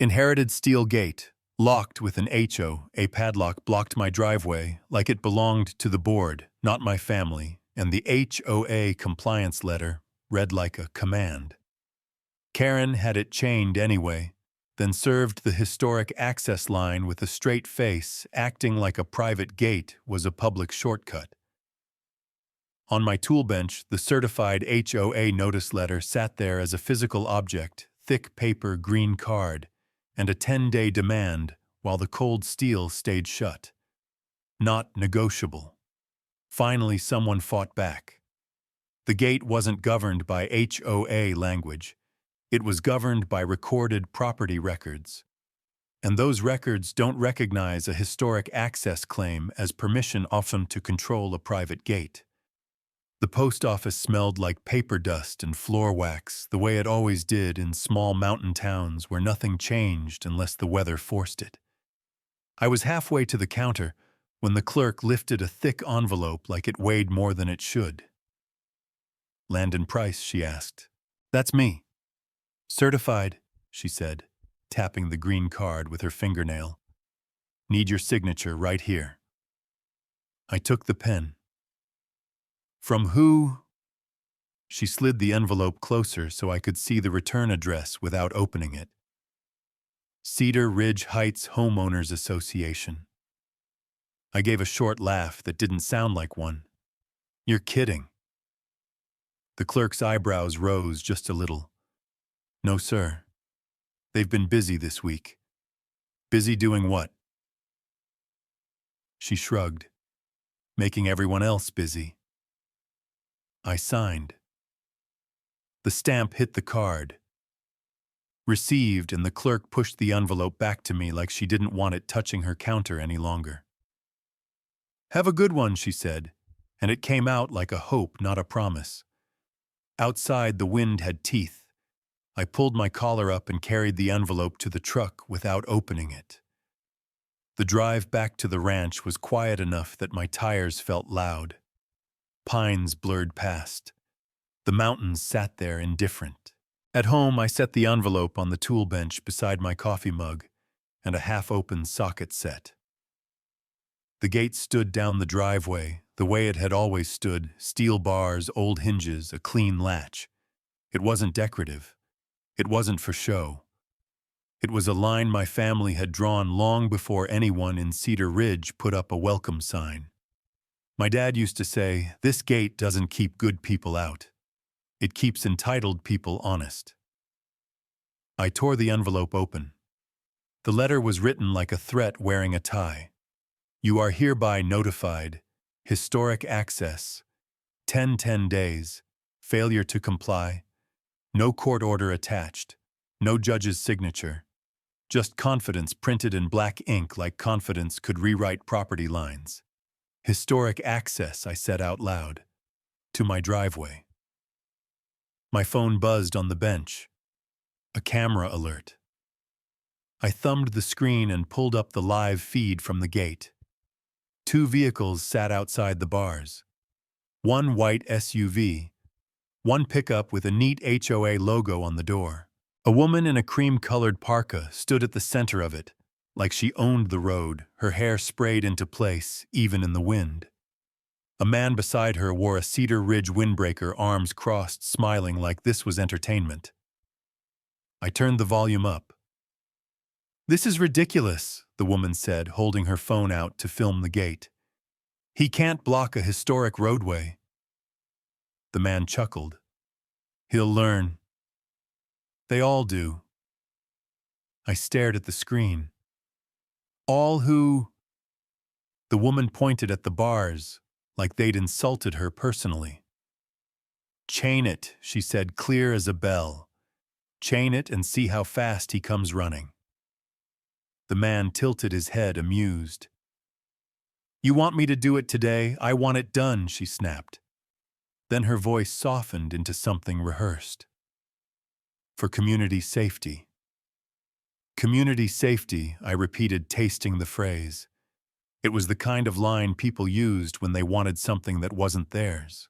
Inherited steel gate, locked with an HOA padlock, blocked my driveway like it belonged to the board, not my family, and the HOA compliance letter read like a command. Karen had it chained anyway, then served the historic access line with a straight face, acting like a private gate was a public shortcut. On my tool bench, the certified HOA notice letter sat there as a physical object, thick paper green card, and a 10-day demand while the cold steel stayed shut. Not negotiable. Finally, someone fought back. The gate wasn't governed by HOA language. It was governed by recorded property records. And those records don't recognize a historic access claim as permission often to control a private gate. The post office smelled like paper dust and floor wax, the way it always did in small mountain towns where nothing changed unless the weather forced it. I was halfway to the counter when the clerk lifted a thick envelope like it weighed more than it should. "Landon Price," she asked. "That's me." "Certified," she said, tapping the green card with her fingernail. "Need your signature right here." I took the pen. "From who?" She slid the envelope closer so I could see the return address without opening it. Cedar Ridge Heights Homeowners Association. I gave a short laugh that didn't sound like one. "You're kidding." The clerk's eyebrows rose just a little. "No, sir. They've been busy this week." "Busy doing what?" She shrugged. "Making everyone else busy." I signed. The stamp hit the card. Received, and the clerk pushed the envelope back to me like she didn't want it touching her counter any longer. "Have a good one," she said, and it came out like a hope, not a promise. Outside, the wind had teeth. I pulled my collar up and carried the envelope to the truck without opening it. The drive back to the ranch was quiet enough that my tires felt loud. Pines blurred past. The mountains sat there indifferent. At home, I set the envelope on the tool bench beside my coffee mug and a half-open socket set. The gate stood down the driveway, the way it had always stood, steel bars, old hinges, a clean latch. It wasn't decorative. It wasn't for show. It was a line my family had drawn long before anyone in Cedar Ridge put up a welcome sign. My dad used to say, "This gate doesn't keep good people out. It keeps entitled people honest." I tore the envelope open. The letter was written like a threat wearing a tie. "You are hereby notified. Historic access. 10 days. Failure to comply. No court order attached. No judge's signature. Just confidence printed in black ink like confidence could rewrite property lines. Historic access," I said out loud. "To my driveway." My phone buzzed on the bench. A camera alert. I thumbed the screen and pulled up the live feed from the gate. 2 vehicles sat outside the bars. One white SUV. One pickup with a neat HOA logo on the door. A woman in a cream-colored parka stood at the center of it, like she owned the road, her hair sprayed into place, even in the wind. A man beside her wore a Cedar Ridge windbreaker, arms crossed, smiling like this was entertainment. I turned the volume up. "This is ridiculous," the woman said, holding her phone out to film the gate. "He can't block a historic roadway." The man chuckled. "He'll learn." "They all do." I stared at the screen. "All who?" The woman pointed at the bars, like they'd insulted her personally. "Chain it," she said, clear as a bell. "Chain it and see how fast he comes running." The man tilted his head, amused. "You want me to do it today? I want it done," she snapped. Then her voice softened into something rehearsed. "For community safety." "Community safety," I repeated, tasting the phrase. It was the kind of line people used when they wanted something that wasn't theirs.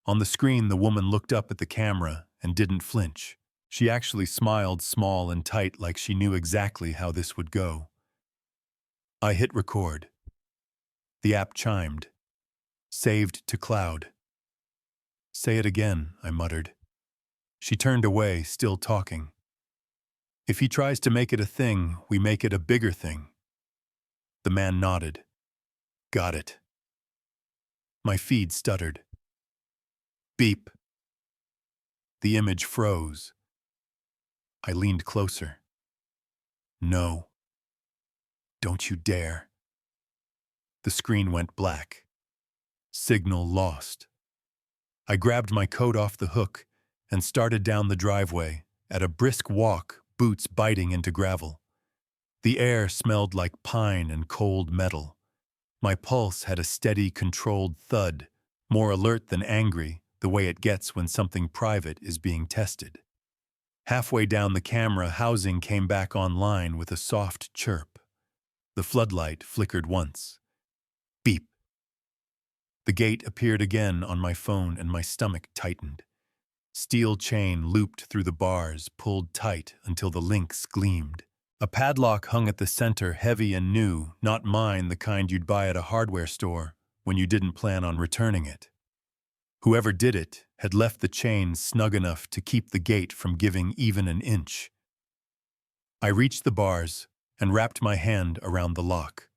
On the screen, the woman looked up at the camera and didn't flinch. She actually smiled small and tight like she knew exactly how this would go. I hit record. The app chimed. Saved to cloud. Say it again, I muttered. She turned away, still talking. If he tries to make it a thing, we make it a bigger thing. The man nodded. Got it. My feed stuttered. Beep. The image froze. I leaned closer. No. Don't you dare. The screen went black. Signal lost. I grabbed my coat off the hook and started down the driveway, at a brisk walk, boots biting into gravel. The air smelled like pine and cold metal. My pulse had a steady, controlled thud, more alert than angry, the way it gets when something private is being tested. Halfway down the camera, housing came back online with a soft chirp. The floodlight flickered once. Beep. The gate appeared again on my phone and my stomach tightened. Steel chain looped through the bars, pulled tight until the links gleamed. A padlock hung at the center, heavy and new, not mine, the kind you'd buy at a hardware store when you didn't plan on returning it. Whoever did it had left the chain snug enough to keep the gate from giving even an inch. I reached the bars and wrapped my hand around the lock.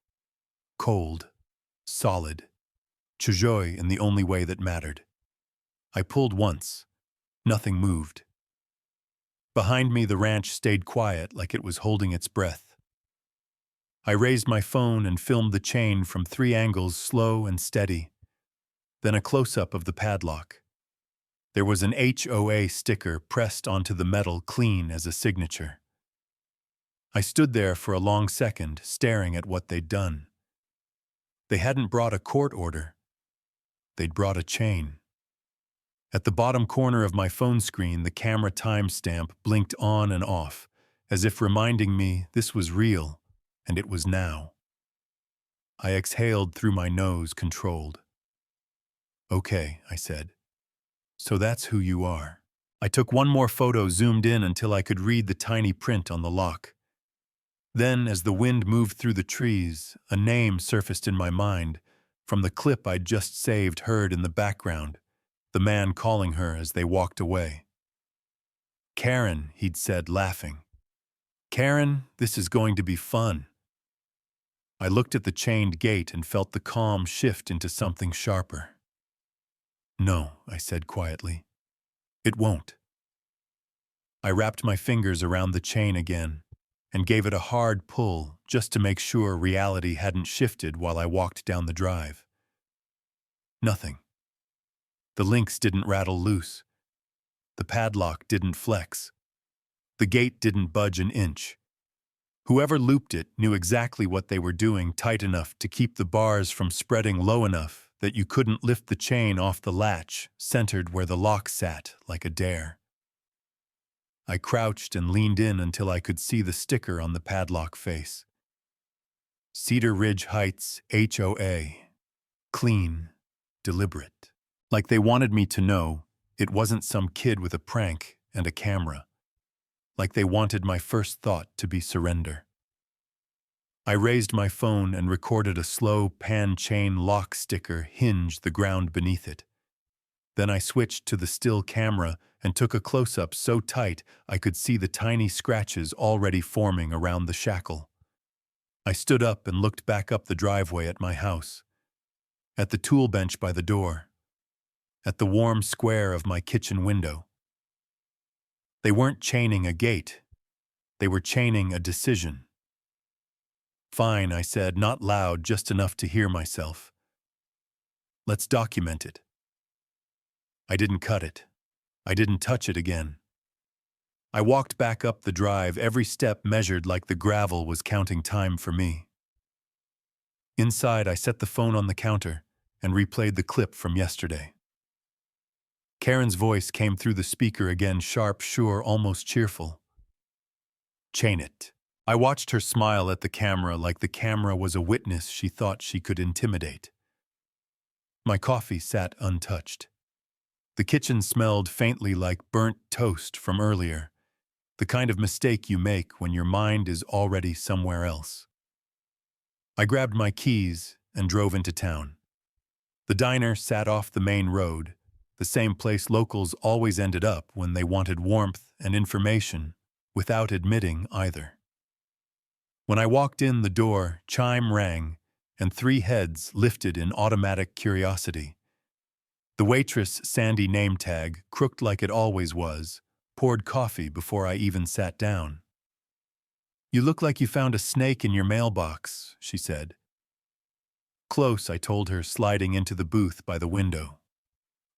Cold, solid, chujoi in the only way that mattered. I pulled once. Nothing moved. Behind me, the ranch stayed quiet like it was holding its breath. I raised my phone and filmed the chain from 3 angles, slow and steady. Then a close-up of the padlock. There was an HOA sticker pressed onto the metal, clean as a signature. I stood there for a long second, staring at what they'd done. They hadn't brought a court order. They'd brought a chain. At the bottom corner of my phone screen, the camera timestamp blinked on and off, as if reminding me this was real, and it was now. I exhaled through my nose, controlled. Okay, I said. So that's who you are. I took one more photo, zoomed in until I could read the tiny print on the lock. Then, as the wind moved through the trees, a name surfaced in my mind, from the clip I'd just saved, heard in the background. The man calling her as they walked away. Karen, he'd said, laughing. Karen, this is going to be fun. I looked at the chained gate and felt the calm shift into something sharper. No, I said quietly. It won't. I wrapped my fingers around the chain again and gave it a hard pull just to make sure reality hadn't shifted while I walked down the drive. Nothing. The links didn't rattle loose. The padlock didn't flex. The gate didn't budge an inch. Whoever looped it knew exactly what they were doing, tight enough to keep the bars from spreading low enough that you couldn't lift the chain off the latch, centered where the lock sat like a dare. I crouched and leaned in until I could see the sticker on the padlock face. Cedar Ridge Heights, HOA. Clean, deliberate. Like they wanted me to know it wasn't some kid with a prank and a camera. Like they wanted my first thought to be surrender. I raised my phone and recorded a slow pan chain lock sticker hinge the ground beneath it. Then I switched to the still camera and took a close-up so tight I could see the tiny scratches already forming around the shackle. I stood up and looked back up the driveway at my house, at the tool bench by the door, at the warm square of my kitchen window. They weren't chaining a gate. They were chaining a decision. Fine, I said, not loud, just enough to hear myself. Let's document it. I didn't cut it. I didn't touch it again. I walked back up the drive, every step measured like the gravel was counting time for me. Inside, I set the phone on the counter and replayed the clip from yesterday. Karen's voice came through the speaker again, sharp, sure, almost cheerful. Chain it. I watched her smile at the camera like the camera was a witness she thought she could intimidate. My coffee sat untouched. The kitchen smelled faintly like burnt toast from earlier, The kind of mistake you make when your mind is already somewhere else. I grabbed my keys and drove into town. The diner sat off the main road, the same place locals always ended up when they wanted warmth and information, without admitting either. When I walked in the door, chime rang, and 3 heads lifted in automatic curiosity. The waitress' sandy name tag, crooked like it always was, poured coffee before I even sat down. "You look like you found a snake in your mailbox," she said. "Close," I told her, sliding into the booth by the window.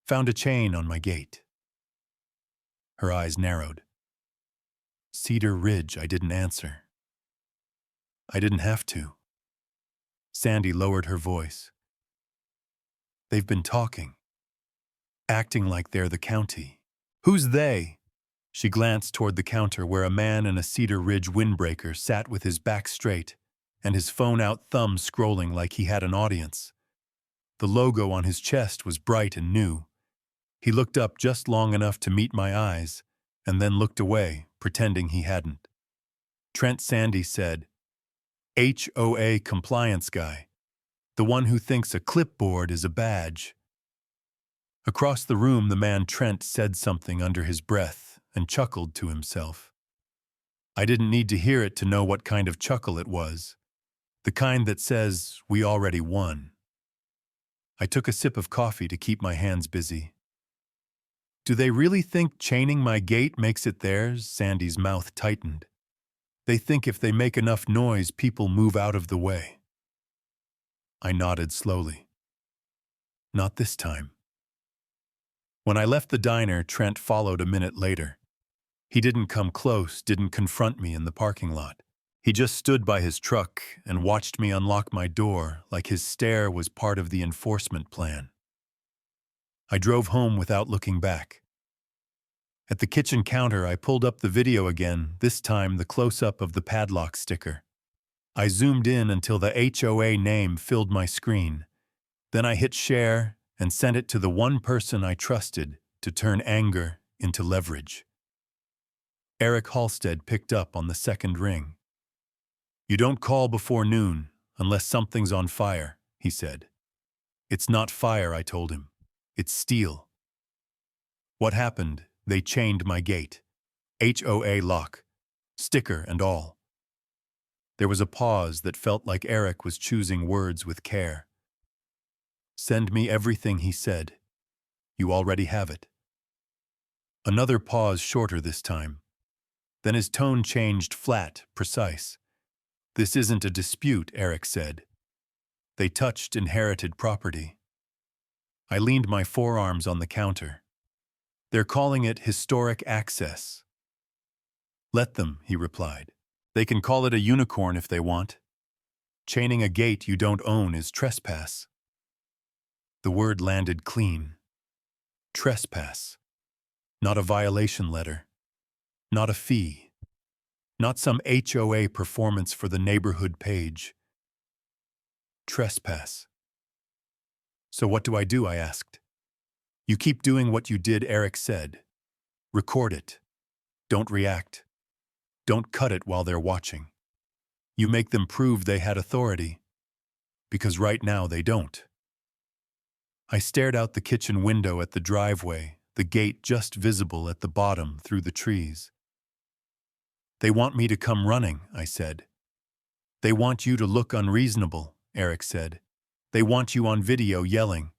"Found a chain on my gate." Her eyes narrowed. "Cedar Ridge," I didn't answer. I didn't have to. Sandy lowered her voice. "They've been talking. Acting like they're the county." "Who's they?" She glanced toward the counter where a man in a Cedar Ridge windbreaker sat with his back straight and his phone-out thumb scrolling like he had an audience. The logo on his chest was bright and new. He looked up just long enough to meet my eyes and then looked away, pretending he hadn't. Trent, Sandy said. "HOA compliance guy. The one who thinks a clipboard is a badge." Across the room, the man Trent said something under his breath and chuckled to himself. I didn't need to hear it to know what kind of chuckle it was. The kind that says, "We already won." I took a sip of coffee to keep my hands busy. "Do they really think chaining my gate makes it theirs?" Sandy's mouth tightened. "They think if they make enough noise, people move out of the way." I nodded slowly. "Not this time." When I left the diner, Trent followed a minute later. He didn't come close, didn't confront me in the parking lot. He just stood by his truck and watched me unlock my door like his stare was part of the enforcement plan. I drove home without looking back. At the kitchen counter, I pulled up the video again, this time the close-up of the padlock sticker. I zoomed in until the HOA name filled my screen. Then I hit share and sent it to the one person I trusted to turn anger into leverage. Eric Halstead picked up on the second ring. "You don't call before noon unless something's on fire," he said. "It's not fire," I told him. "It's steel." "What happened?" "They chained my gate. HOA lock. Sticker and all." There was a pause that felt like Eric was choosing words with care. "Send me everything," he said. "You already have it." Another pause, shorter this time. Then his tone changed, flat, precise. "This isn't a dispute," Eric said. "They touched inherited property." I leaned my forearms on the counter. "They're calling it historic access." "Let them," he replied. "They can call it a unicorn if they want. Chaining a gate you don't own is trespass." The word landed clean. Trespass. Not a violation letter. Not a fee. Not some HOA performance for the neighborhood page. Trespass. "So what do I do?" I asked. "You keep doing what you did," Eric said. "Record it. Don't react. Don't cut it while they're watching. You make them prove they had authority. Because right now they don't." I stared out the kitchen window at the driveway, the gate just visible at the bottom through the trees. "They want me to come running," I said. "They want you to look unreasonable," Eric said. "They want you on video yelling.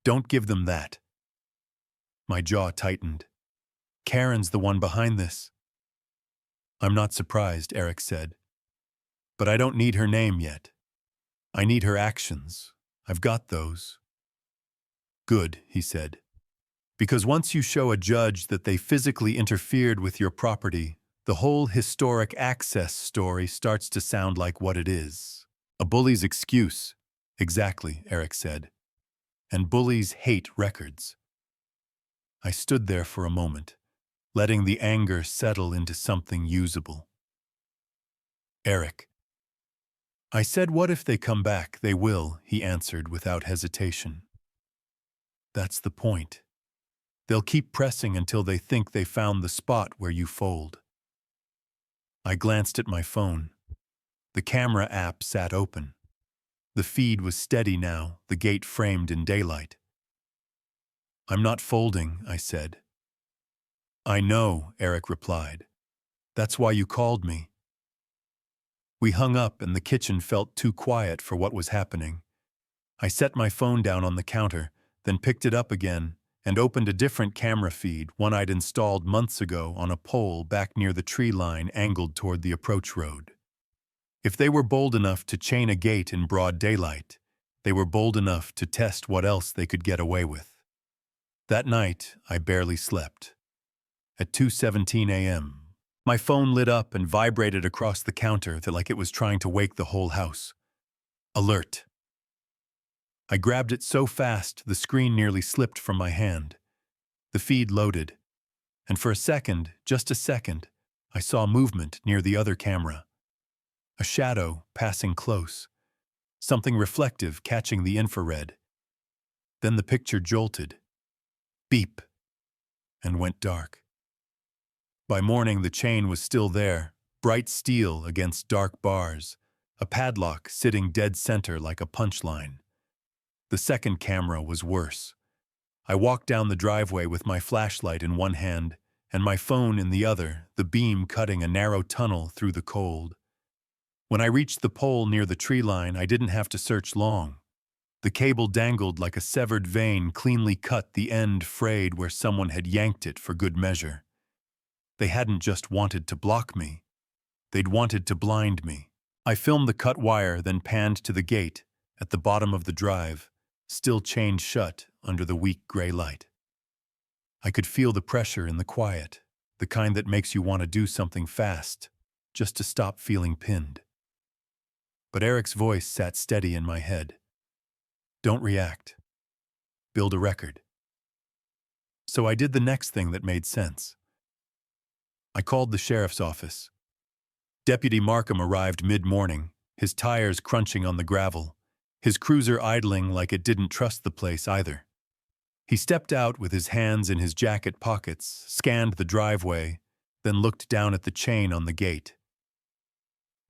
Don't give them that." My jaw tightened. "Karen's the one behind this." "I'm not surprised," Eric said. "But I don't need her name yet. I need her actions. I've got those." "Good," he said. "Because once you show a judge that they physically interfered with your property, the whole historic access story starts to sound like what it is. A bully's excuse." "Exactly," Eric said. "And bullies hate records." I stood there for a moment, letting the anger settle into something usable. "Eric." I said, "What if they come back?" "They will," he answered without hesitation. "That's the point. They'll keep pressing until they think they found the spot where you fold." I glanced at my phone. The camera app sat open. The feed was steady now, the gate framed in daylight. "I'm not folding," I said. "I know," Eric replied. "That's why you called me." We hung up and the kitchen felt too quiet for what was happening. I set my phone down on the counter, then picked it up again and opened a different camera feed, one I'd installed months ago on a pole back near the tree line angled toward the approach road. If they were bold enough to chain a gate in broad daylight, they were bold enough to test what else they could get away with. That night, I barely slept. At 2:17 a.m., my phone lit up and vibrated across the counter like it was trying to wake the whole house. Alert. I grabbed it so fast the screen nearly slipped from my hand. The feed loaded, and for a second, just a second, I saw movement near the other camera. A shadow passing close, something reflective catching the infrared. Then the picture jolted, beep, and went dark. By morning, the chain was still there, bright steel against dark bars, a padlock sitting dead center like a punchline. The second camera was worse. I walked down the driveway with my flashlight in one hand and my phone in the other, the beam cutting a narrow tunnel through the cold. When I reached the pole near the tree line, I didn't have to search long. The cable dangled like a severed vein, cleanly cut, the end frayed where someone had yanked it for good measure. They hadn't just wanted to block me. They'd wanted to blind me. I filmed the cut wire, then panned to the gate at the bottom of the drive, still chained shut under the weak gray light. I could feel the pressure in the quiet, the kind that makes you want to do something fast, just to stop feeling pinned. But Eric's voice sat steady in my head. Don't react. Build a record. So I did the next thing that made sense. I called the sheriff's office. Deputy Markham arrived mid-morning, his tires crunching on the gravel, his cruiser idling like it didn't trust the place either. He stepped out with his hands in his jacket pockets, scanned the driveway, then looked down at the chain on the gate.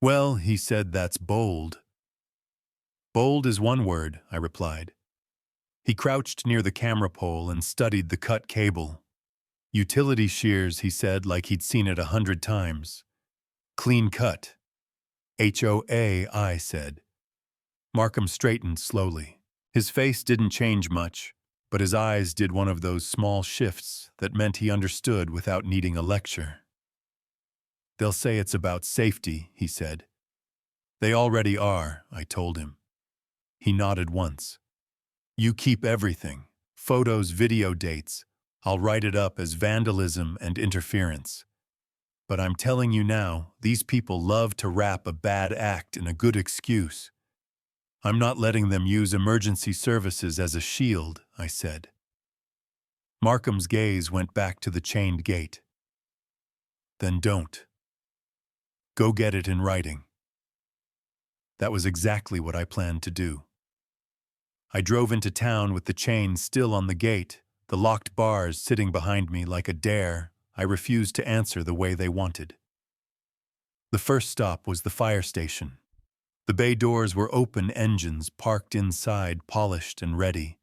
"Well," he said, "that's bold." "Bold is one word," I replied. He crouched near the camera pole and studied the cut cable. "Utility shears," he said, like he'd seen it 100 times. "Clean cut." HOA, I said. Markham straightened slowly. His face didn't change much, but his eyes did one of those small shifts that meant he understood without needing a lecture. "They'll say it's about safety," he said. "They already are," I told him. He nodded once. "You keep everything, photos, video dates. I'll write it up as vandalism and interference. But I'm telling you now, these people love to wrap a bad act in a good excuse. I'm not letting them use emergency services as a shield," I said. Markham's gaze went back to the chained gate. "Then don't. Go get it in writing." That was exactly what I planned to do. I drove into town with the chain still on the gate, the locked bars sitting behind me like a dare I refused to answer the way they wanted. The first stop was the fire station. The bay doors were open, engines parked inside, polished and ready.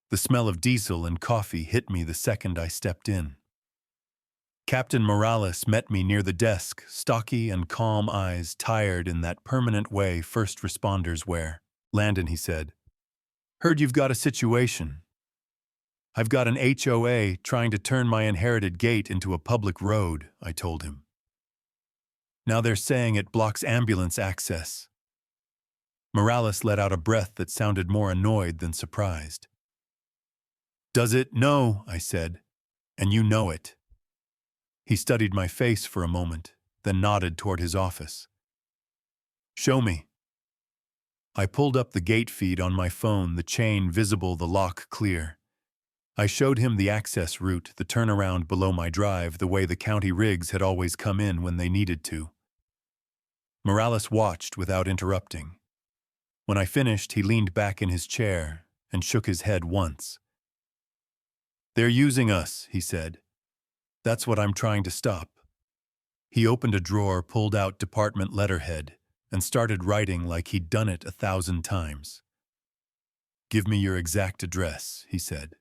The smell of diesel and coffee hit me the second I stepped in. Captain Morales met me near the desk, stocky and calm eyes, tired in that permanent way first responders wear. "Landon," he said, "heard you've got a situation." "I've got an HOA trying to turn my inherited gate into a public road," I told him. "Now they're saying it blocks ambulance access." Morales let out a breath that sounded more annoyed than surprised. "Does it?" "No," I said, "and you know it." He studied my face for a moment, then nodded toward his office. "Show me." I pulled up the gate feed on my phone, the chain visible, the lock clear. I showed him the access route, the turnaround below my drive, the way the county rigs had always come in when they needed to. Morales watched without interrupting. When I finished, he leaned back in his chair and shook his head once. "They're using us," he said. "That's what I'm trying to stop." He opened a drawer, pulled out department letterhead, and started writing like he'd done it 1,000 times. "Give me your exact address," he said.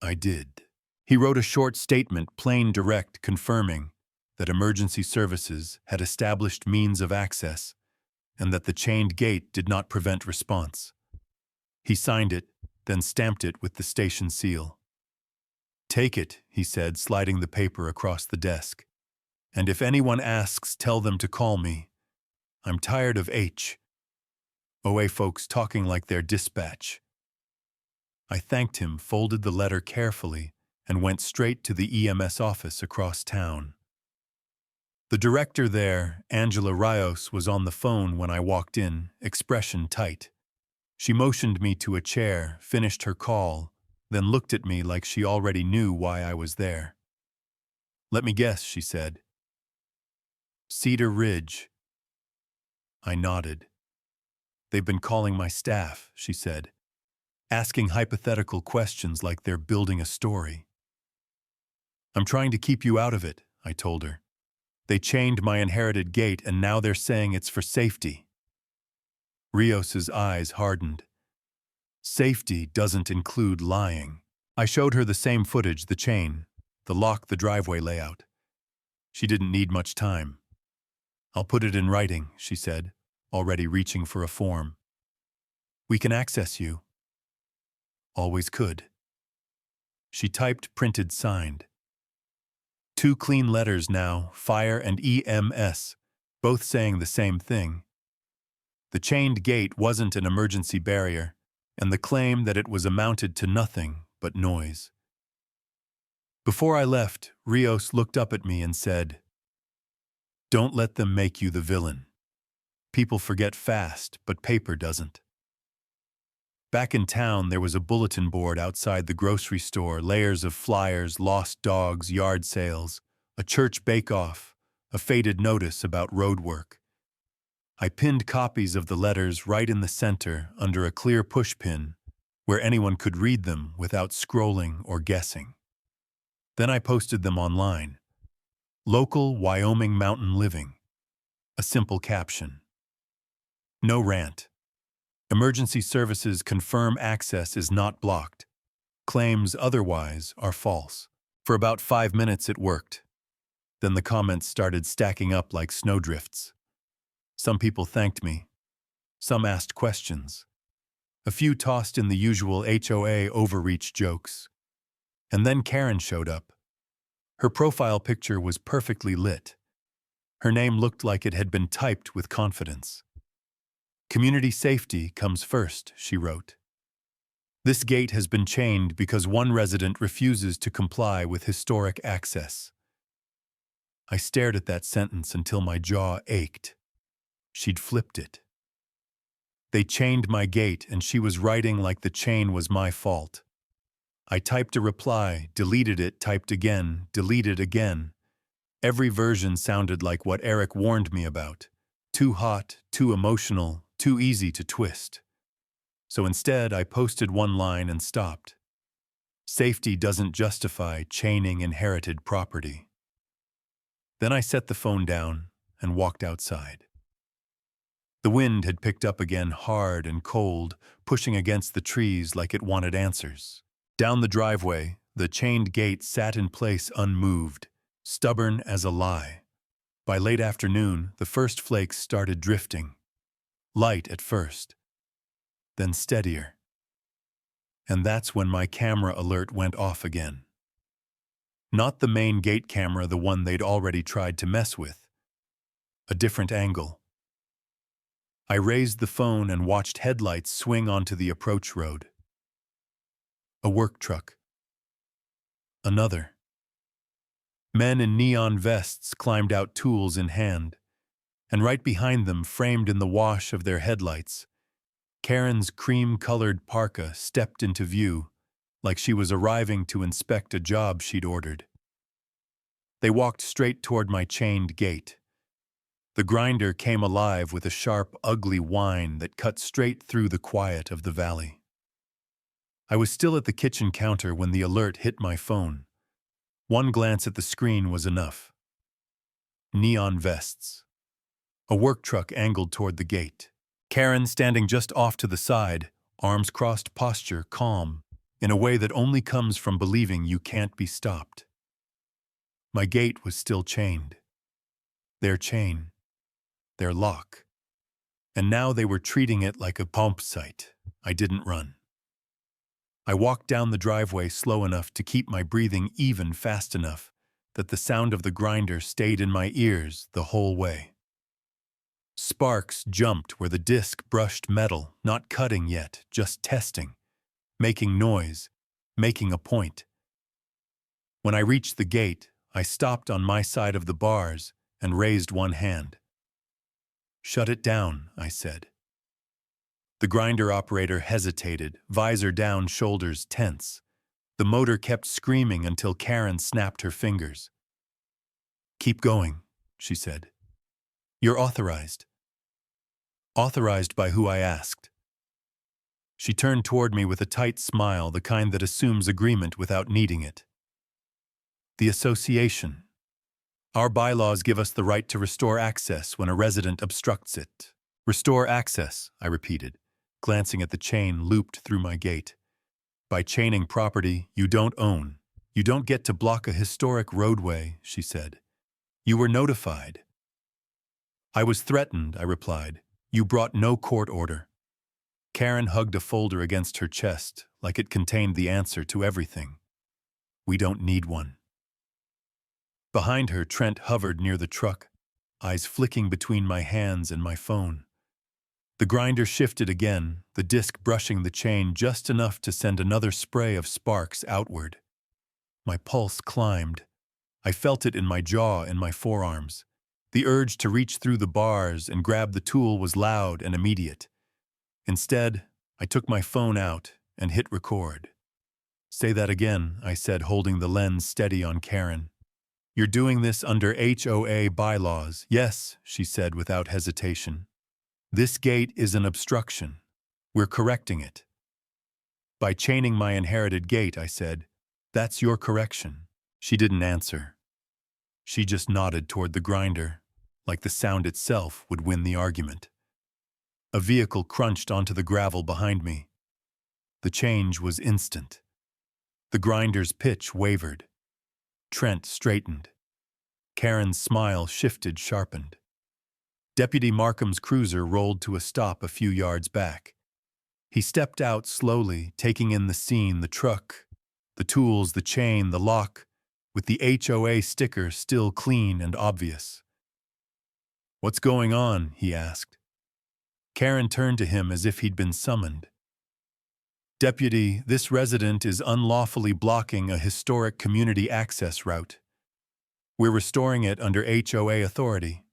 I did. He wrote a short statement, plain direct, confirming that emergency services had established means of access and that the chained gate did not prevent response. He signed it, then stamped it with the station seal. "Take it," he said, sliding the paper across the desk. "And if anyone asks, tell them to call me. I'm tired of HOA folks talking like they're dispatch." I thanked him, folded the letter carefully, and went straight to the EMS office across town. The director there, Angela Rios, was on the phone when I walked in, expression tight. She motioned me to a chair, finished her call, then looked at me like she already knew why I was there. "Let me guess," she said. "Cedar Ridge." I nodded. "They've been calling my staff," she said, "asking hypothetical questions like they're building a story." "I'm trying to keep you out of it," I told her. "They chained my inherited gate and now they're saying it's for safety." Rios's eyes hardened. "Safety doesn't include lying." I showed her the same footage, the chain, the lock, the driveway layout. She didn't need much time. "I'll put it in writing," she said, already reaching for a form. "We can access you." "Always could." She typed, printed, signed. 2 clean letters now, fire and EMS, both saying the same thing. The chained gate wasn't an emergency barrier, and the claim that it was amounted to nothing but noise. Before I left, Rios looked up at me and said, "Don't let them make you the villain. People forget fast, but paper doesn't." Back in town, there was a bulletin board outside the grocery store, layers of flyers, lost dogs, yard sales, a church bake-off, a faded notice about road work. I pinned copies of the letters right in the center under a clear pushpin where anyone could read them without scrolling or guessing. Then I posted them online. "Local Wyoming Mountain Living." A simple caption. No rant. "Emergency services confirm access is not blocked. Claims otherwise are false." For about 5 minutes it worked. Then the comments started stacking up like snowdrifts. Some people thanked me. Some asked questions. A few tossed in the usual HOA overreach jokes. And then Karen showed up. Her profile picture was perfectly lit. Her name looked like it had been typed with confidence. "Community safety comes first," she wrote. "This gate has been chained because one resident refuses to comply with historic access." I stared at that sentence until my jaw ached. She'd flipped it. They chained my gate, and she was writing like the chain was my fault. I typed a reply, deleted it, typed again, deleted again. Every version sounded like what Eric warned me about. Too hot, too emotional, too easy to twist. So instead, I posted one line and stopped. "Safety doesn't justify chaining inherited property." Then I set the phone down and walked outside. The wind had picked up again, hard and cold, pushing against the trees like it wanted answers. Down the driveway, the chained gate sat in place unmoved, stubborn as a lie. By late afternoon, the first flakes started drifting. Light at first, then steadier. And that's when my camera alert went off again. Not the main gate camera, the one they'd already tried to mess with. A different angle. I raised the phone and watched headlights swing onto the approach road. A work truck. Another. Men in neon vests climbed out, tools in hand. And right behind them, framed in the wash of their headlights, Karen's cream-colored parka stepped into view, like she was arriving to inspect a job she'd ordered. They walked straight toward my chained gate. The grinder came alive with a sharp, ugly whine that cut straight through the quiet of the valley. I was still at the kitchen counter when the alert hit my phone. One glance at the screen was enough. neon vests. A work truck angled toward the gate. Karen standing just off to the side, arms crossed, posture calm, in a way that only comes from believing you can't be stopped. My gate was still chained. Their chain. Their lock. And now they were treating it like a pump site. I didn't run. I walked down the driveway slow enough to keep my breathing even, fast enough that the sound of the grinder stayed in my ears the whole way. Sparks jumped where the disc brushed metal, not cutting yet, just testing, making noise, making a point. When I reached the gate, I stopped on my side of the bars and raised one hand. "Shut it down," I said. The grinder operator hesitated, visor down, shoulders tense. The motor kept screaming until Karen snapped her fingers. "Keep going," she said. "You're authorized." "Authorized by who?" I asked. She turned toward me with a tight smile, the kind that assumes agreement without needing it. "The association. Our bylaws give us the right to restore access when a resident obstructs it." "Restore access," I repeated, glancing at the chain looped through my gate. "By chaining property you don't own. You don't get to block a historic roadway," she said. "You were notified." "I was threatened," I replied. "You brought no court order." Karen hugged a folder against her chest, like it contained the answer to everything. "We don't need one." Behind her, Trent hovered near the truck, eyes flicking between my hands and my phone. The grinder shifted again, the disc brushing the chain just enough to send another spray of sparks outward. My pulse climbed. I felt it in my jaw and my forearms. The urge to reach through the bars and grab the tool was loud and immediate. Instead, I took my phone out and hit record. "Say that again," I said, holding the lens steady on Karen. "You're doing this under HOA bylaws." "Yes," she said without hesitation. "This gate is an obstruction. We're correcting it." "By chaining my inherited gate," I said. "That's your correction." She didn't answer. She just nodded toward the grinder, like the sound itself would win the argument. A vehicle crunched onto the gravel behind me. The change was instant. The grinder's pitch wavered. Trent straightened. Karen's smile shifted, sharpened. Deputy Markham's cruiser rolled to a stop a few yards back. He stepped out slowly, taking in the scene, the truck, the tools, the chain, the lock, with the HOA sticker still clean and obvious. "What's going on?" he asked. Karen turned to him as if he'd been summoned. "Deputy, this resident is unlawfully blocking a historic community access route. We're restoring it under HOA authority."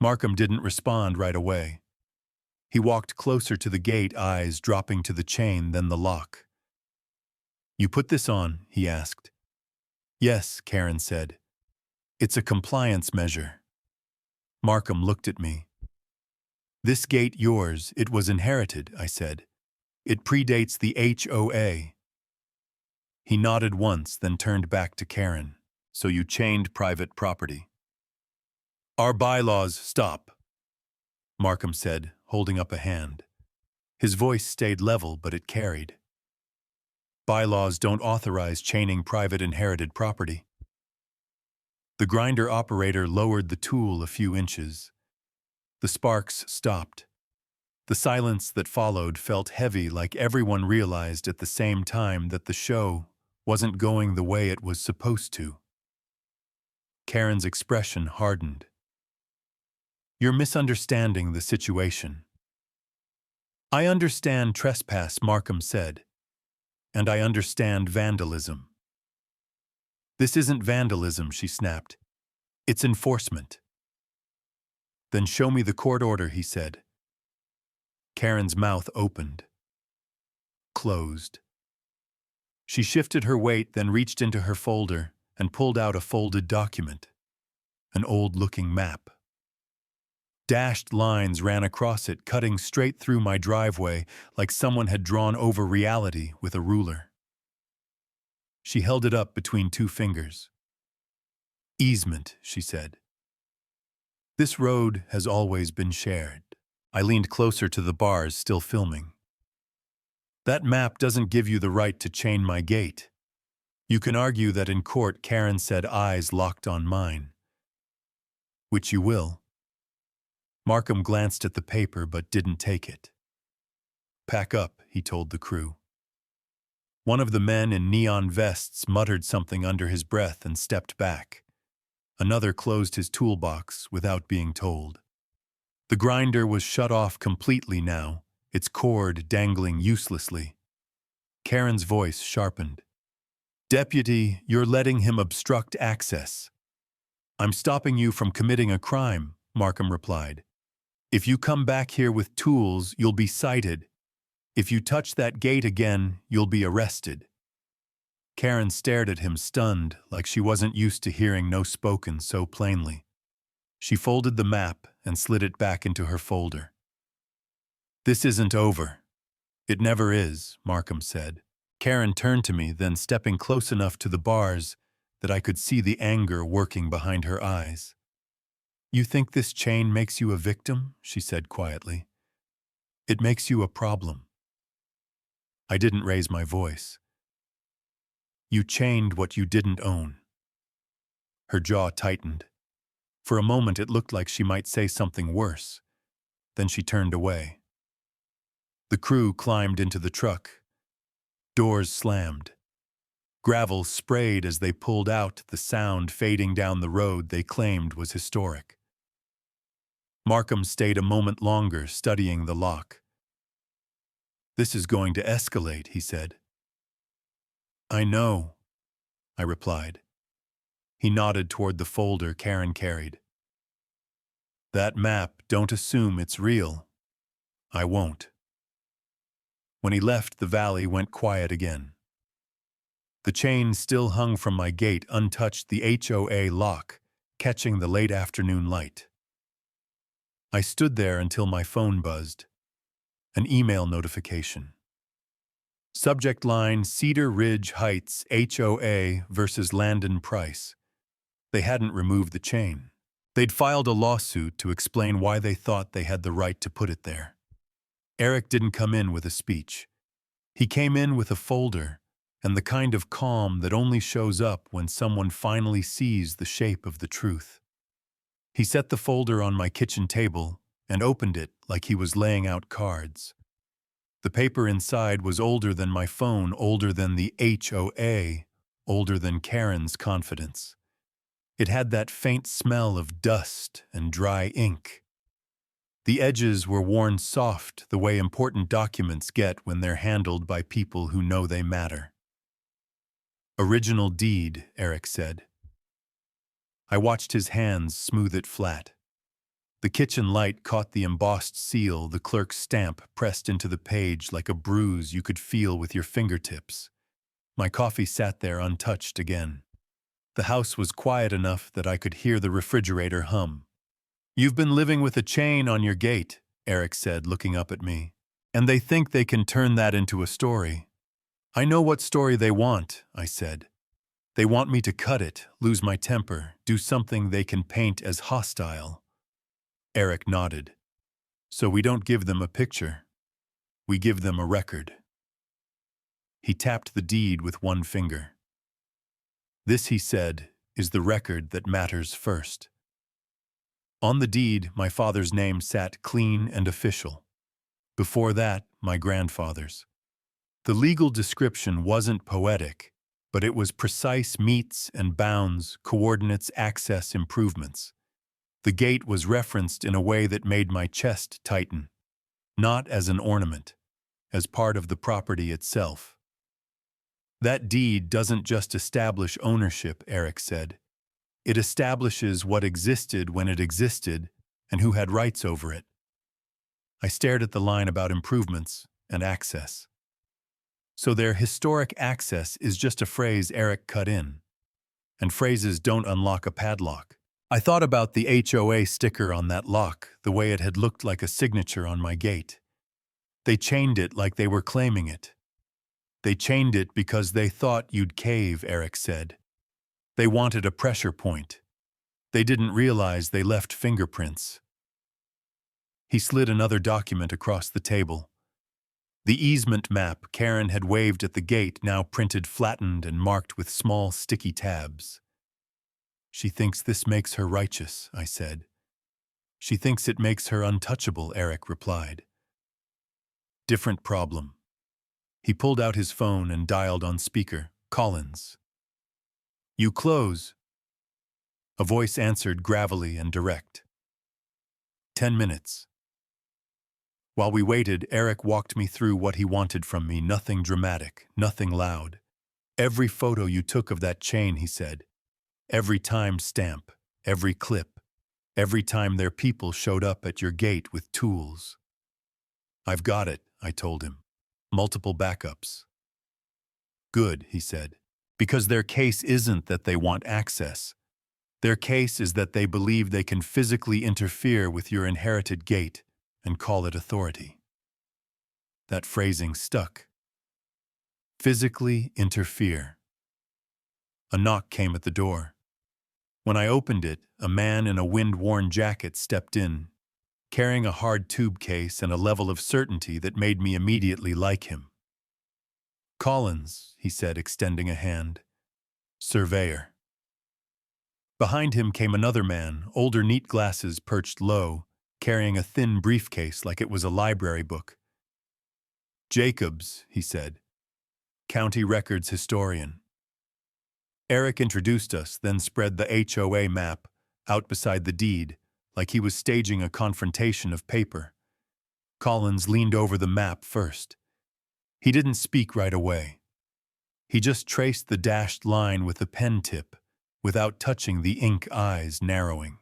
Markham didn't respond right away. He walked closer to the gate, eyes dropping to the chain, then the lock. "You put this on?" he asked. "Yes," Karen said. "It's a compliance measure." Markham looked at me. "This gate yours, it was inherited," I said. "It predates the HOA." He nodded once, then turned back to Karen. "So you chained private property." "Our bylaws stop," Markham said, holding up a hand. His voice stayed level, but it carried. "Bylaws don't authorize chaining private inherited property." The grinder operator lowered the tool a few inches. The sparks stopped. The silence that followed felt heavy, like everyone realized at the same time that the show wasn't going the way it was supposed to. Karen's expression hardened. "You're misunderstanding the situation." "I understand trespass," Markham said. "And I understand vandalism." "This isn't vandalism," she snapped. "It's enforcement." "Then show me the court order," he said. Karen's mouth opened. Closed. She shifted her weight, then reached into her folder and pulled out a folded document. An old-looking map. Dashed lines ran across it, cutting straight through my driveway like someone had drawn over reality with a ruler. She held it up between two fingers. "Easement," she said. This road has always been shared. I leaned closer to the bars, still filming. That map doesn't give you the right to chain my gate. You can argue that in court Karen said eyes locked on mine. Which you will. Markham glanced at the paper but didn't take it. Pack up, he told the crew. One of the men in neon vests muttered something under his breath and stepped back. Another closed his toolbox without being told. The grinder was shut off completely now, its cord dangling uselessly. Karen's voice sharpened. Deputy, you're letting him obstruct access. I'm stopping you from committing a crime, Markham replied. If you come back here with tools, you'll be cited. If you touch that gate again, you'll be arrested. Karen stared at him, stunned, like she wasn't used to hearing no spoken so plainly. She folded the map and slid it back into her folder. This isn't over. It never is, Markham said. Karen turned to me, then stepping close enough to the bars that I could see the anger working behind her eyes. You think this chain makes you a victim? She said quietly. It makes you a problem. I didn't raise my voice. You chained what you didn't own. Her jaw tightened. For a moment it looked like she might say something worse. Then she turned away. The crew climbed into the truck. Doors slammed. Gravel sprayed as they pulled out, the sound fading down the road they claimed was historic. Markham stayed a moment longer, studying the lock. This is going to escalate, he said. I know, I replied. He nodded toward the folder Karen carried. That map, don't assume it's real. I won't. When he left, the valley went quiet again. The chain still hung from my gate untouched, the HOA lock, catching the late afternoon light. I stood there until my phone buzzed. An email notification. Subject line, Cedar Ridge Heights, HOA versus Landon Price. They hadn't removed the chain. They'd filed a lawsuit to explain why they thought they had the right to put it there. Eric didn't come in with a speech. He came in with a folder, and the kind of calm that only shows up when someone finally sees the shape of the truth. He set the folder on my kitchen table and opened it like he was laying out cards. The paper inside was older than my phone, older than the HOA, older than Karen's confidence. It had that faint smell of dust and dry ink. The edges were worn soft, the way important documents get when they're handled by people who know they matter. Original deed, Eric said. I watched his hands smooth it flat. The kitchen light caught the embossed seal, the clerk's stamp pressed into the page like a bruise you could feel with your fingertips. My coffee sat there untouched again. The house was quiet enough that I could hear the refrigerator hum. You've been living with a chain on your gate, Eric said, looking up at me. And they think they can turn that into a story. I know what story they want, I said. They want me to cut it, lose my temper, do something they can paint as hostile. Eric nodded. So we don't give them a picture. We give them a record. He tapped the deed with one finger. This, he said, is the record that matters first. On the deed, my father's name sat clean and official. Before that, my grandfather's. The legal description wasn't poetic, but it was precise: meets and bounds, coordinates, access improvements. The gate was referenced in a way that made my chest tighten, not as an ornament, as part of the property itself. That deed doesn't just establish ownership, Eric said. It establishes what existed when it existed and who had rights over it. I stared at the line about improvements and access. So their historic access is just a phrase Eric cut in. And phrases don't unlock a padlock. I thought about the HOA sticker on that lock, the way it had looked like a signature on my gate. They chained it like they were claiming it. They chained it because they thought you'd cave, Eric said. They wanted a pressure point. They didn't realize they left fingerprints. He slid another document across the table. The easement map Karen had waved at the gate, now printed flattened and marked with small sticky tabs. She thinks this makes her righteous, I said. She thinks it makes her untouchable, Eric replied. Different problem. He pulled out his phone and dialed on speaker. Collins. You close. A voice answered gravelly and direct. 10 minutes. While we waited, Eric walked me through what he wanted from me. Nothing dramatic, nothing loud. Every photo you took of that chain, he said. Every time stamp, every clip, every time their people showed up at your gate with tools. I've got it, I told him. Multiple backups. Good, he said, because their case isn't that they want access. Their case is that they believe they can physically interfere with your inherited gate and call it authority. That phrasing stuck. Physically interfere. A knock came at the door. When I opened it, a man in a wind-worn jacket stepped in, carrying a hard tube case and a level of certainty that made me immediately like him. Collins, he said, extending a hand. Surveyor. Behind him came another man, older, neat glasses perched low, carrying a thin briefcase like it was a library book. Jacobs, he said. County records historian. Eric introduced us, then spread the HOA map out beside the deed, like he was staging a confrontation of paper. Collins leaned over the map first. He didn't speak right away. He just traced the dashed line with a pen tip, without touching the ink eyes narrowing.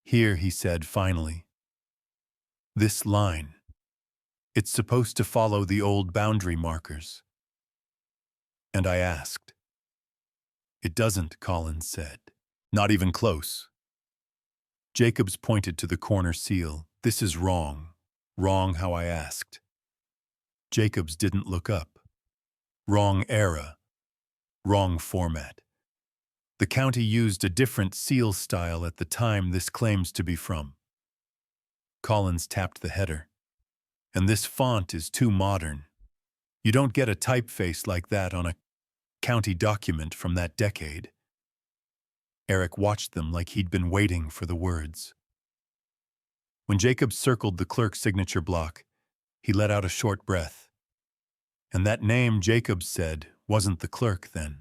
Here, he said finally. This line. It's supposed to follow the old boundary markers. And I asked. It doesn't, Collins said. Not even close. Jacobs pointed to the corner seal. This is wrong. Wrong how I asked. Jacobs didn't look up. Wrong era. Wrong format. The county used a different seal style at the time this claims to be from. Collins tapped the header. And this font is too modern. You don't get a typeface like that on a county document from that decade. Eric watched them like he'd been waiting for the words. When Jacobs circled the clerk's signature block, he let out a short breath. And that name, Jacobs said, wasn't the clerk then.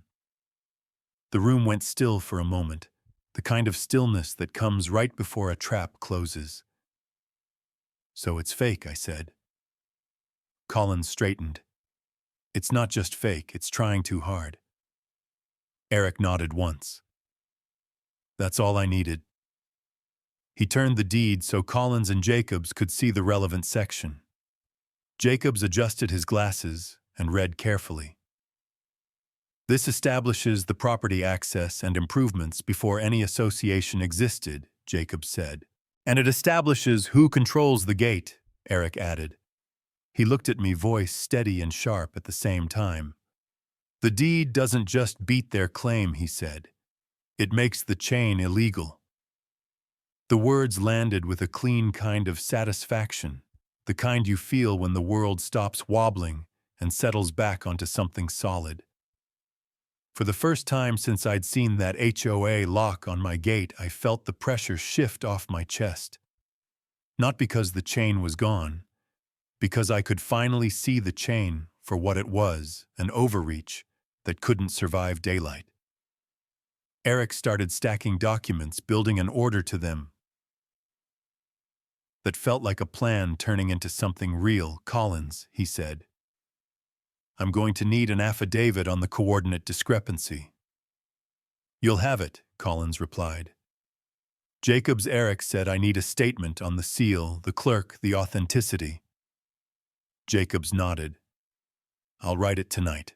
The room went still for a moment, the kind of stillness that comes right before a trap closes. So it's fake, I said. Collins straightened. It's not just fake, it's trying too hard. Eric nodded once. That's all I needed. He turned the deed so Collins and Jacobs could see the relevant section. Jacobs adjusted his glasses and read carefully. This establishes the property access and improvements before any association existed, Jacobs said. And it establishes who controls the gate, Eric added. He looked at me, voice steady and sharp at the same time. The deed doesn't just beat their claim, he said. It makes the chain illegal. The words landed with a clean kind of satisfaction, the kind you feel when the world stops wobbling and settles back onto something solid. For the first time since I'd seen that HOA lock on my gate, I felt the pressure shift off my chest. Not because the chain was gone, because I could finally see the chain for what it was, an overreach that couldn't survive daylight. Eric started stacking documents, building an order to them that felt like a plan turning into something real. Collins, he said. I'm going to need an affidavit on the coordinate discrepancy. You'll have it, Collins replied. Jacobs Eric said I need a statement on the seal, the clerk, the authenticity. Jacobs nodded. I'll write it tonight.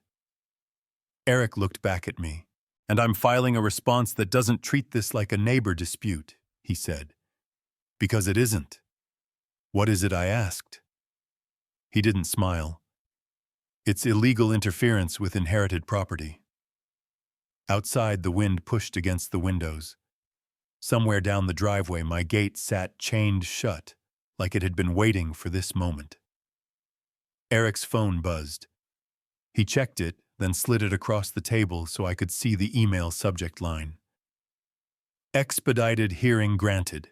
Eric looked back at me. And I'm filing a response that doesn't treat this like a neighbor dispute, he said. Because it isn't. What is it, I asked. He didn't smile. It's illegal interference with inherited property. Outside, the wind pushed against the windows. Somewhere down the driveway, my gate sat chained shut, like it had been waiting for this moment. Eric's phone buzzed. He checked it, then slid it across the table so I could see the email subject line. Expedited hearing granted.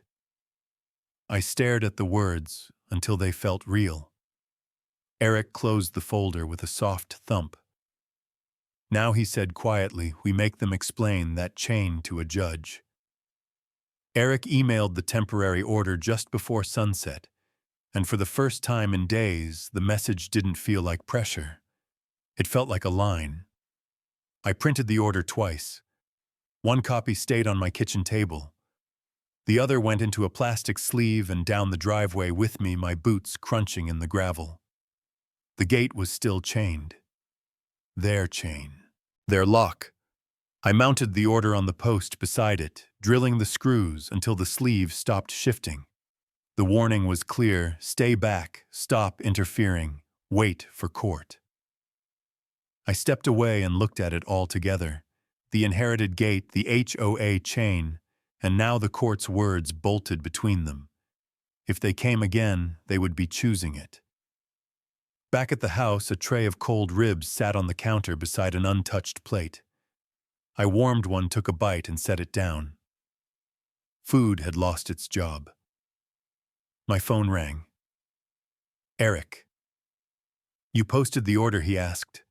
I stared at the words until they felt real. Eric closed the folder with a soft thump. Now he said quietly, "We make them explain that chain to a judge." Eric emailed the temporary order just before sunset, and for the first time in days, the message didn't feel like pressure. It felt like a line. I printed the order twice. One copy stayed on my kitchen table. The other went into a plastic sleeve and down the driveway with me, my boots crunching in the gravel. The gate was still chained. Their chain. Their lock. I mounted the order on the post beside it, drilling the screws until the sleeve stopped shifting. The warning was clear: stay back, stop interfering, wait for court. I stepped away and looked at it all together. The inherited gate, the HOA chain, and now the court's words bolted between them. If they came again, they would be choosing it. Back at the house, a tray of cold ribs sat on the counter beside an untouched plate. I warmed one, took a bite, and set it down. Food had lost its job. My phone rang. Eric. "You posted the order?" he asked.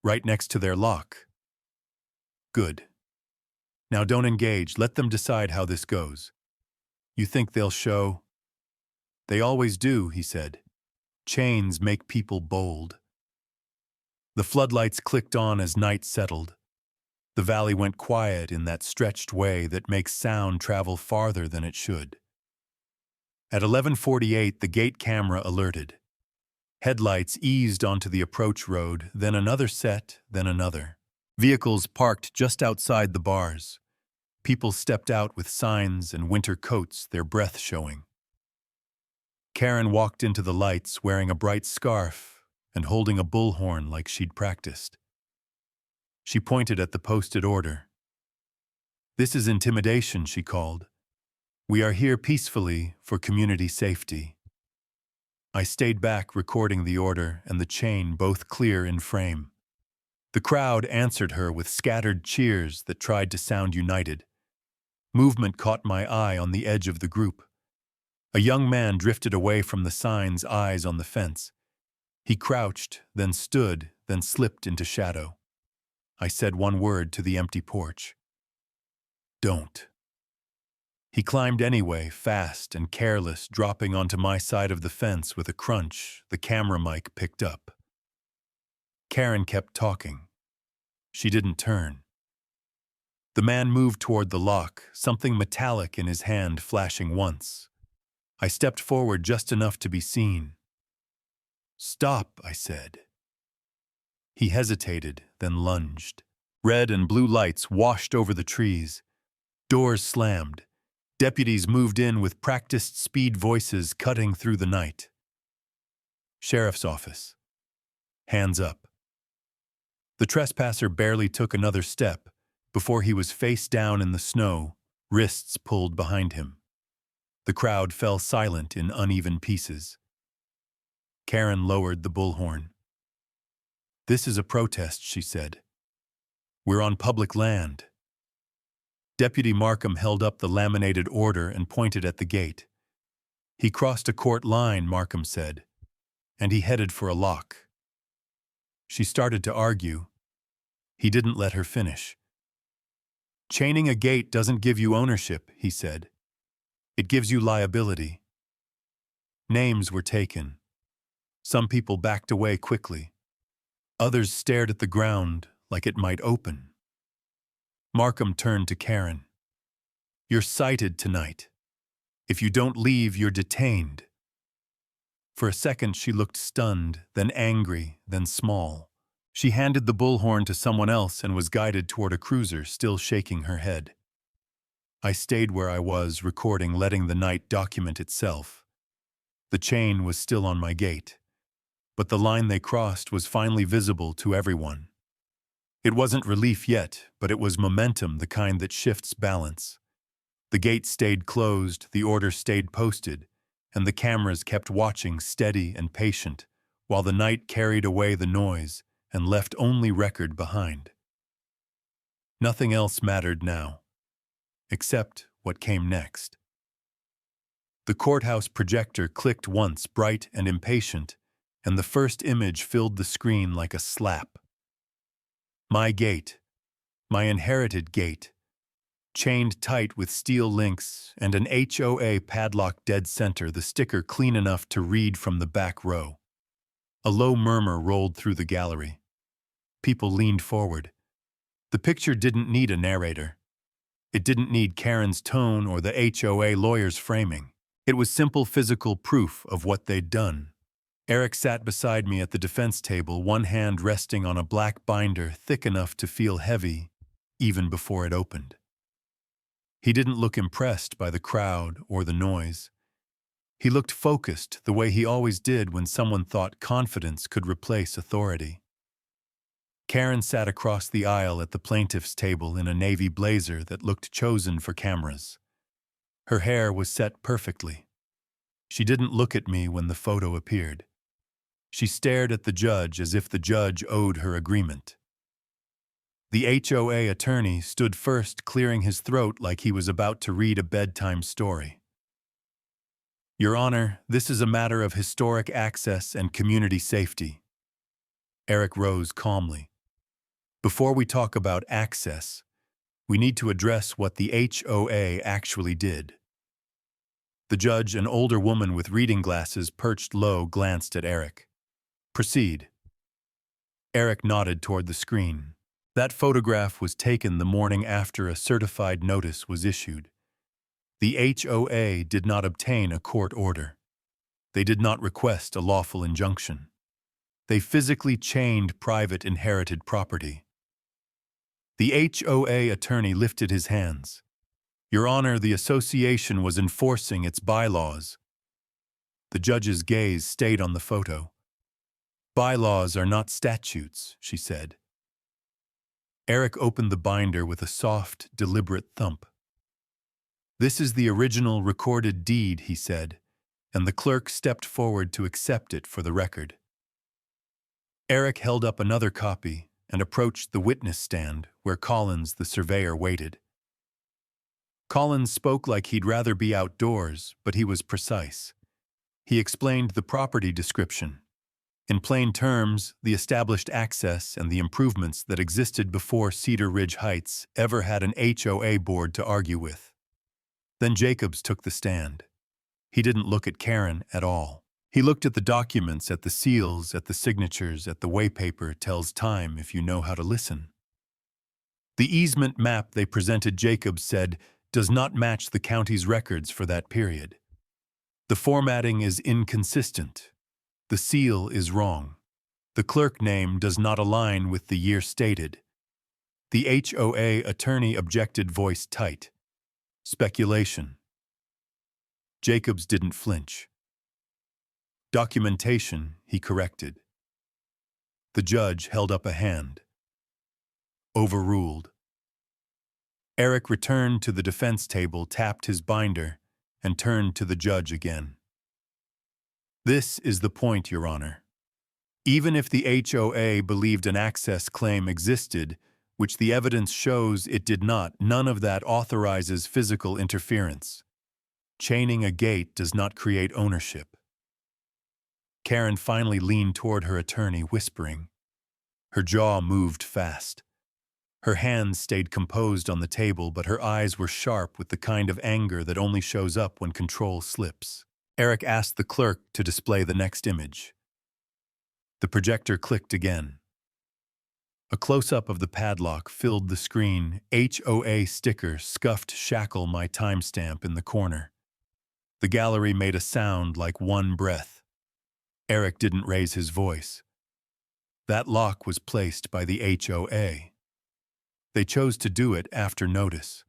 "Right next to their lock." "Good. Now don't engage, let them decide how this goes. You think they'll show?" "They always do," he said. "Chains make people bold." The floodlights clicked on as night settled. The valley went quiet in that stretched way that makes sound travel farther than it should. At 11:48, the gate camera alerted. Headlights eased onto the approach road, then another set, then another. Vehicles parked just outside the bars. People stepped out with signs and winter coats, their breath showing. Karen walked into the lights wearing a bright scarf and holding a bullhorn like she'd practiced. She pointed at the posted order. "This is intimidation," she called. "We are here peacefully for community safety." I stayed back, recording the order and the chain, both clear in frame. The crowd answered her with scattered cheers that tried to sound united. Movement caught my eye on the edge of the group. A young man drifted away from the signs, eyes on the fence. He crouched, then stood, then slipped into shadow. I said one word to the empty porch. "Don't." He climbed anyway, fast and careless, dropping onto my side of the fence with a crunch the camera mic picked up. Karen kept talking. She didn't turn. The man moved toward the lock, something metallic in his hand flashing once. I stepped forward just enough to be seen. "Stop," I said. He hesitated, then lunged. Red and blue lights washed over the trees. Doors slammed. Deputies moved in with practiced speed voices cutting through the night. "Sheriff's office. Hands up." The trespasser barely took another step before he was face down in the snow, wrists pulled behind him. The crowd fell silent in uneven pieces. Karen lowered the bullhorn. "This is a protest," she said. "We're on public land." Deputy Markham held up the laminated order and pointed at the gate. "He crossed a court line," Markham said, "and he headed for a lock." She started to argue. He didn't let her finish. "Chaining a gate doesn't give you ownership," he said. "It gives you liability." Names were taken. Some people backed away quickly. Others stared at the ground like it might open. Markham turned to Karen. "You're cited tonight. If you don't leave, you're detained." For a second she looked stunned, then angry, then small. She handed the bullhorn to someone else and was guided toward a cruiser, still shaking her head. I stayed where I was, recording, letting the night document itself. The chain was still on my gate, but the line they crossed was finally visible to everyone. It wasn't relief yet, but it was momentum, the kind that shifts balance. The gate stayed closed, the order stayed posted, and the cameras kept watching, steady and patient, while the night carried away the noise and left only record behind. Nothing else mattered now, except what came next. The courthouse projector clicked once, bright and impatient, and the first image filled the screen like a slap. My gate, my inherited gate, chained tight with steel links and an HOA padlock dead center, the sticker clean enough to read from the back row. A low murmur rolled through the gallery. People leaned forward. The picture didn't need a narrator. It didn't need Karen's tone or the HOA lawyer's framing. It was simple physical proof of what they'd done. Eric sat beside me at the defense table, one hand resting on a black binder thick enough to feel heavy even before it opened. He didn't look impressed by the crowd or the noise. He looked focused, the way he always did when someone thought confidence could replace authority. Karen sat across the aisle at the plaintiff's table in a navy blazer that looked chosen for cameras. Her hair was set perfectly. She didn't look at me when the photo appeared. She stared at the judge as if the judge owed her agreement. The HOA attorney stood first, clearing his throat like he was about to read a bedtime story. Your Honor, this is a matter of historic access and community safety. Eric rose calmly. Before we talk about access, we need to address what the HOA actually did. The judge, an older woman with reading glasses perched low, glanced at Eric. Proceed. Eric nodded toward the screen. That photograph was taken the morning after a certified notice was issued. The HOA did not obtain a court order. They did not request a lawful injunction. They physically chained private inherited property. The HOA attorney lifted his hands. Your Honor, the association was enforcing its bylaws. The judge's gaze stayed on the photo. Bylaws are not statutes, she said. Eric opened the binder with a soft, deliberate thump. This is the original recorded deed, he said, and the clerk stepped forward to accept it for the record. Eric held up another copy and approached the witness stand where Collins, the surveyor, waited. Collins spoke like he'd rather be outdoors, but he was precise. He explained the property description. In plain terms, the established access and the improvements that existed before Cedar Ridge Heights ever had an HOA board to argue with. Then Jacobs took the stand. He didn't look at Karen at all. He looked at the documents, at the seals, at the signatures, at the waypaper. Tells time if you know how to listen. The easement map they presented, Jacobs said, does not match the county's records for that period. The formatting is inconsistent. The seal is wrong. The clerk name does not align with the year stated. The HOA attorney objected, voice tight. Speculation. Jacobs didn't flinch. Documentation, he corrected. The judge held up a hand. Overruled. Eric returned to the defense table, tapped his binder, and turned to the judge again. This is the point, Your Honor. Even if the HOA believed an access claim existed, which the evidence shows it did not, none of that authorizes physical interference. Chaining a gate does not create ownership. Karen finally leaned toward her attorney, whispering. Her jaw moved fast. Her hands stayed composed on the table, but her eyes were sharp with the kind of anger that only shows up when control slips. Eric asked the clerk to display the next image. The projector clicked again. A close-up of the padlock filled the screen. HOA sticker, scuffed shackle, my timestamp in the corner. The gallery made a sound like one breath. Eric didn't raise his voice. That lock was placed by the HOA. They chose to do it after notice.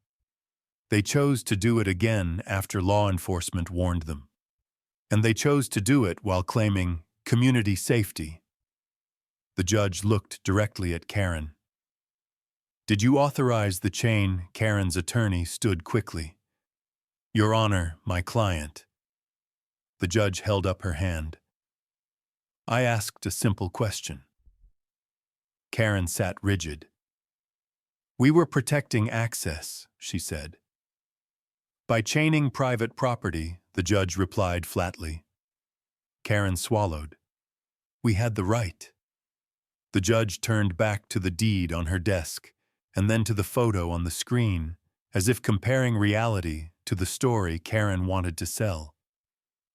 They chose to do it again after law enforcement warned them. And they chose to do it while claiming community safety. The judge looked directly at Karen. Did you authorize the chain? Karen's attorney stood quickly. Your Honor, my client. The judge held up her hand. I asked a simple question. Karen sat rigid. We were protecting access, she said. By chaining private property, the judge replied flatly. Karen swallowed. We had the right. The judge turned back to the deed on her desk, and then to the photo on the screen, as if comparing reality to the story Karen wanted to sell.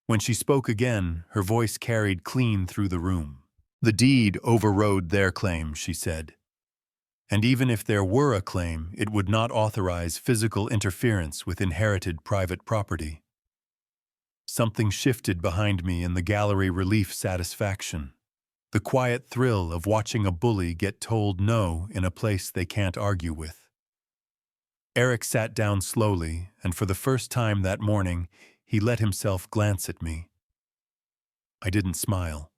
When she spoke again, her voice carried clean through the room. The deed overrode their claim, she said. And even if there were a claim, it would not authorize physical interference with inherited private property. Something shifted behind me in the gallery relief satisfaction. The quiet thrill of watching a bully get told no in a place they can't argue with. Eric sat down slowly, and for the first time that morning, he let himself glance at me. I didn't smile.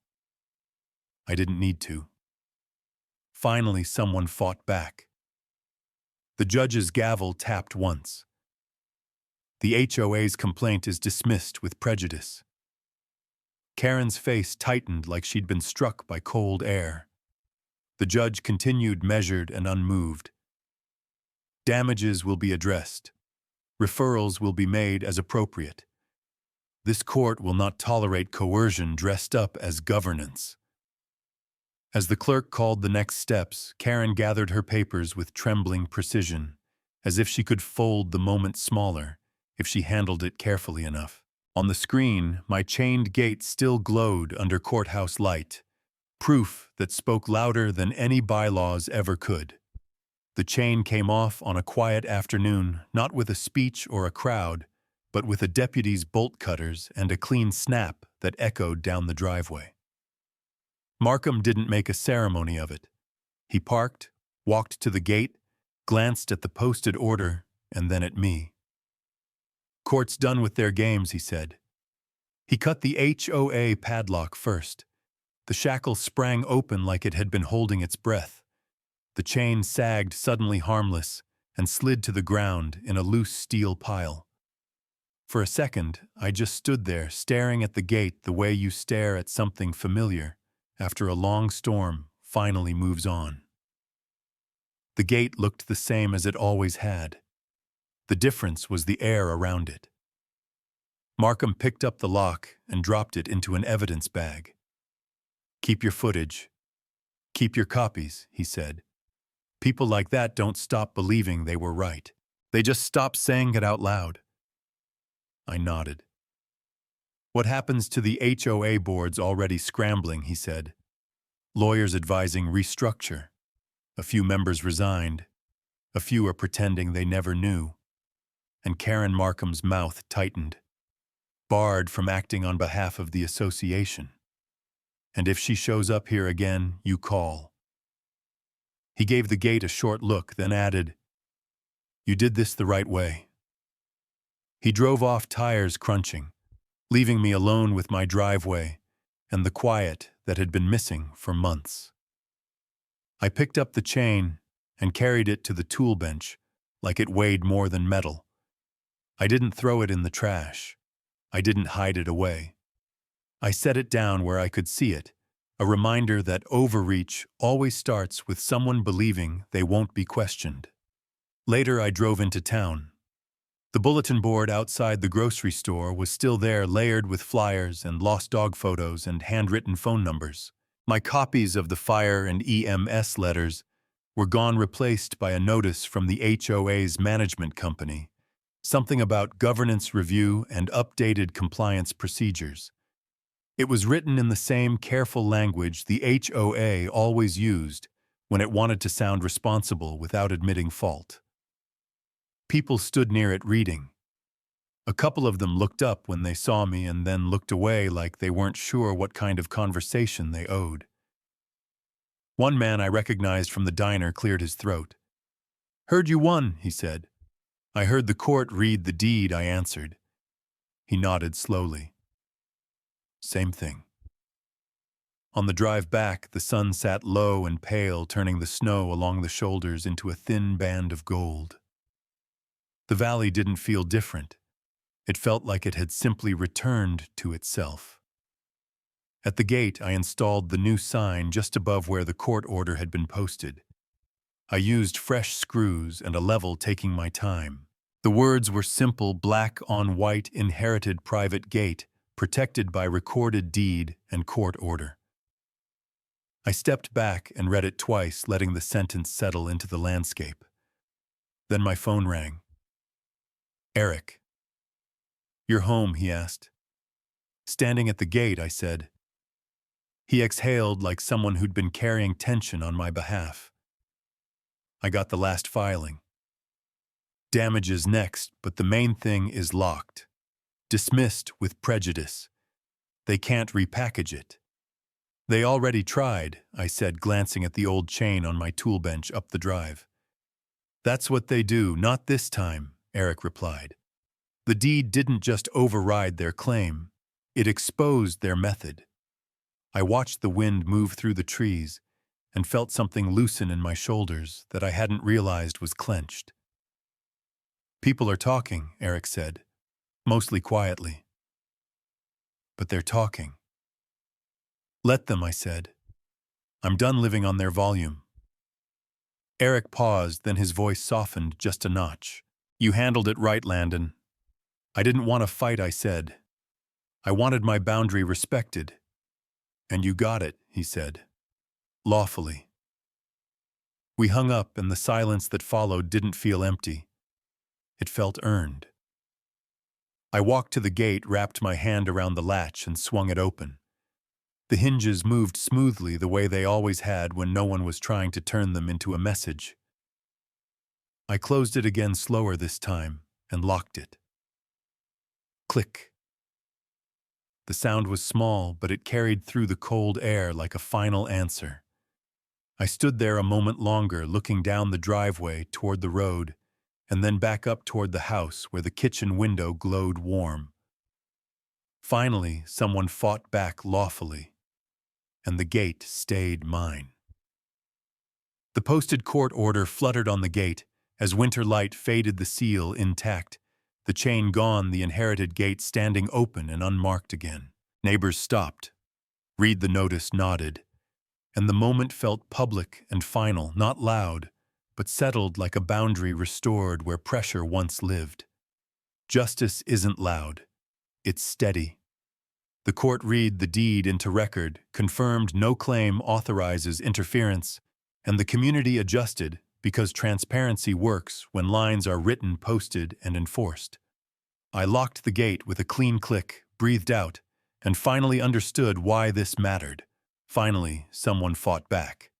I didn't need to. Finally, someone fought back. The judge's gavel tapped once. The HOA's complaint is dismissed with prejudice. Karen's face tightened like she'd been struck by cold air. The judge continued, measured and unmoved. Damages will be addressed. Referrals will be made as appropriate. This court will not tolerate coercion dressed up as governance. As the clerk called the next steps, Karen gathered her papers with trembling precision, as if she could fold the moment smaller if she handled it carefully enough. On the screen, my chained gate still glowed under courthouse light, proof that spoke louder than any bylaws ever could. The chain came off on a quiet afternoon, not with a speech or a crowd, but with a deputy's bolt cutters and a clean snap that echoed down the driveway. Markham didn't make a ceremony of it. He parked, walked to the gate, glanced at the posted order, and then at me. Court's done with their games, he said. He cut the HOA padlock first. The shackle sprang open like it had been holding its breath. The chain sagged suddenly harmless and slid to the ground in a loose steel pile. For a second, I just stood there staring at the gate the way you stare at something familiar after a long storm finally moves on. The gate looked the same as it always had. The difference was the air around it. Markham picked up the lock and dropped it into an evidence bag. Keep your footage. Keep your copies, he said. People like that don't stop believing they were right. They just stop saying it out loud. I nodded. What happens to the HOA boards already scrambling, he said. Lawyers advising restructure. A few members resigned. A few are pretending they never knew. And Karen Markham's mouth tightened. Barred from acting on behalf of the association. And if she shows up here again, you call. He gave the gate a short look, then added, You did this the right way. He drove off, tires crunching, leaving me alone with my driveway and the quiet that had been missing for months. I picked up the chain and carried it to the tool bench like it weighed more than metal. I didn't throw it in the trash. I didn't hide it away. I set it down where I could see it, a reminder that overreach always starts with someone believing they won't be questioned. Later, I drove into town. The bulletin board outside the grocery store was still there, layered with flyers and lost dog photos and handwritten phone numbers. My copies of the fire and EMS letters were gone, replaced by a notice from the HOA's management company, something about governance review and updated compliance procedures. It was written in the same careful language the HOA always used when it wanted to sound responsible without admitting fault. People stood near it reading. A couple of them looked up when they saw me and then looked away like they weren't sure what kind of conversation they owed. One man I recognized from the diner cleared his throat. Heard you won, he said. I heard the court read the deed, I answered. He nodded slowly. Same thing. On the drive back, the sun sat low and pale, turning the snow along the shoulders into a thin band of gold. The valley didn't feel different. It felt like it had simply returned to itself. At the gate, I installed the new sign just above where the court order had been posted. I used fresh screws and a level, taking my time. The words were simple, black on white: inherited private gate, protected by recorded deed and court order. I stepped back and read it twice, letting the sentence settle into the landscape. Then my phone rang. "Eric." "You're home?" he asked. "Standing at the gate," I said. He exhaled like someone who'd been carrying tension on my behalf. "I got the last filing. Damages next, but the main thing is locked. Dismissed with prejudice. They can't repackage it." "They already tried," I said, glancing at the old chain on my tool bench up the drive. "That's what they do, not this time," Eric replied. "The deed didn't just override their claim, it exposed their method." I watched the wind move through the trees and felt something loosen in my shoulders that I hadn't realized was clenched. "People are talking," Eric said, mostly quietly. "But they're talking." "Let them," I said. "I'm done living on their volume." Eric paused, then his voice softened just a notch. "You handled it right, Landon." "I didn't want to fight," I said. "I wanted my boundary respected." "And you got it," he said. "Lawfully." We hung up, and the silence that followed didn't feel empty. It felt earned. I walked to the gate, wrapped my hand around the latch, and swung it open. The hinges moved smoothly, the way they always had when no one was trying to turn them into a message. I closed it again, slower this time, and locked it. Click. The sound was small, but it carried through the cold air like a final answer. I stood there a moment longer, looking down the driveway toward the road, and then back up toward the house where the kitchen window glowed warm. Finally, someone fought back lawfully, and the gate stayed mine. The posted court order fluttered on the gate as winter light faded, the seal intact, the chain gone, the inherited gate standing open and unmarked again. Neighbors stopped. Read the notice, nodded, and the moment felt public and final, not loud, but settled like a boundary restored where pressure once lived. Justice isn't loud. It's steady. The court read the deed into record, confirmed no claim authorizes interference, and the community adjusted because transparency works when lines are written, posted, and enforced. I locked the gate with a clean click, breathed out, and finally understood why this mattered. Finally, someone fought back.